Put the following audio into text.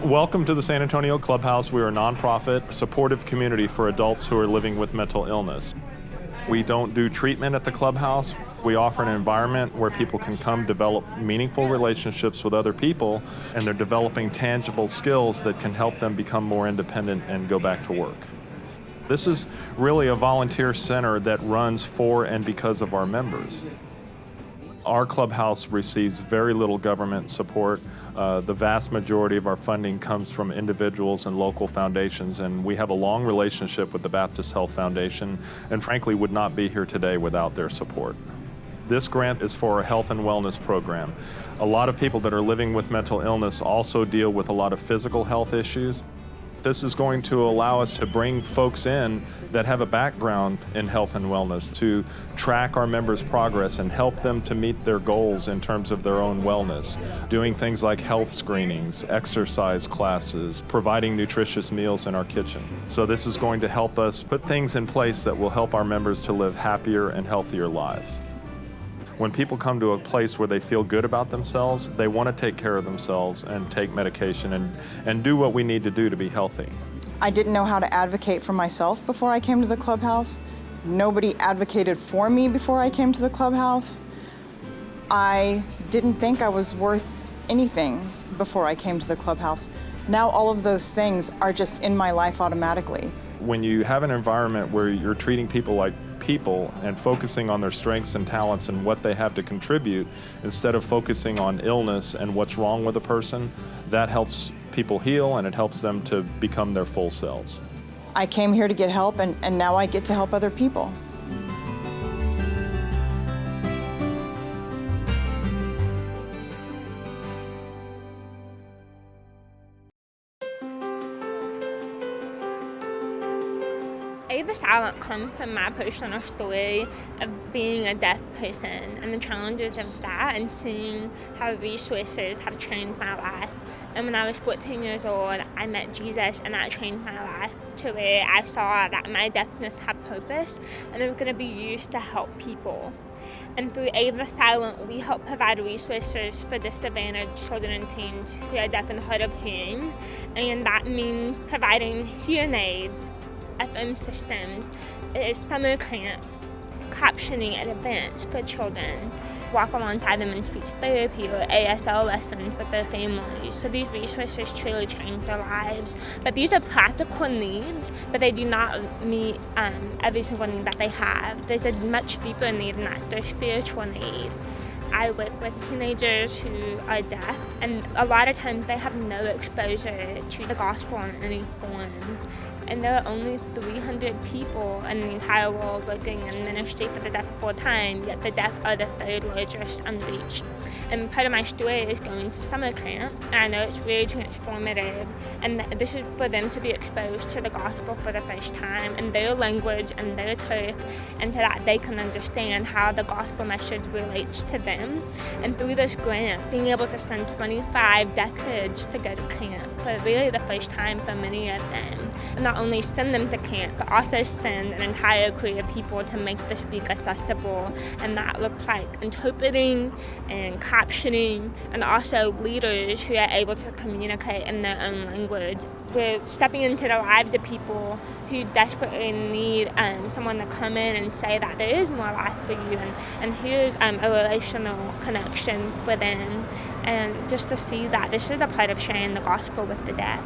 Welcome to the San Antonio Clubhouse. We are a nonprofit, supportive community for adults who are living with mental illness. We don't do treatment at the Clubhouse. We offer an environment where people can come develop meaningful relationships with other people, and they're developing tangible skills that can help them become more independent and go back to work. This is really a volunteer center that runs for and because of our members. Our Clubhouse receives very little government support. The vast majority of our funding comes from individuals and local foundations, and we have a long relationship with the Baptist Health Foundation, and frankly would not be here today without their support. This grant is for a health and wellness program. A lot of people that are living with mental illness also deal with a lot of physical health issues. This is going to allow us to bring folks in that have a background in health and wellness to track our members' progress and help them to meet their goals in terms of their own wellness, doing things like health screenings, exercise classes, providing nutritious meals in our kitchen. So this is going to help us put things in place that will help our members to live happier and healthier lives. When people come to a place where they feel good about themselves, they want to take care of themselves and take medication and do what we need to do to be healthy. I didn't know how to advocate for myself before I came to the Clubhouse. Nobody advocated for me before I came to the Clubhouse. I didn't think I was worth anything before I came to the Clubhouse. Now all of those things are just in my life automatically. When you have an environment where you're treating people like people and focusing on their strengths and talents and what they have to contribute instead of focusing on illness and what's wrong with a person, that helps people heal and it helps them to become their full selves. I came here to get help and now I get to help other people. The silent comes from my personal story of being a deaf person and the challenges of that, and seeing how resources have changed my life. And when I was 14 years old, I met Jesus, and that changed my life to where I saw that my deafness had purpose and it was going to be used to help people. And through Ava Silent, we help provide resources for disadvantaged children and teens who are deaf and hard of hearing, and that means providing hearing aids, FM systems, summer camp, captioning at events for children, walk alongside them in speech therapy or ASL lessons with their families. So these resources truly change their lives. But these are practical needs, but they do not meet every single need that they have. There's a much deeper need, and that's their spiritual need. I work with teenagers who are deaf, and a lot of times they have no exposure to the gospel in any form. And there are only 300 people in the entire world working in ministry for the deaf full time, yet the deaf are the third largest unreached. And part of my story is going to summer camp, and I know it's really transformative, and this is for them to be exposed to the gospel for the first time in their language and their turf, and so that they can understand how the gospel message relates to them. And through this grant, being able to send 25 deaf kids to go to camp for really the first time for many of them, and not only send them to camp, but also send an entire crew of people to make this week accessible. And that looks like interpreting and captioning, and also leaders who are able to communicate in their own language. We're stepping into the lives of people who desperately need someone to come in and say that there is more life for you, and here's a relational connection for them. And just to see that this is a part of sharing the gospel with the deaf.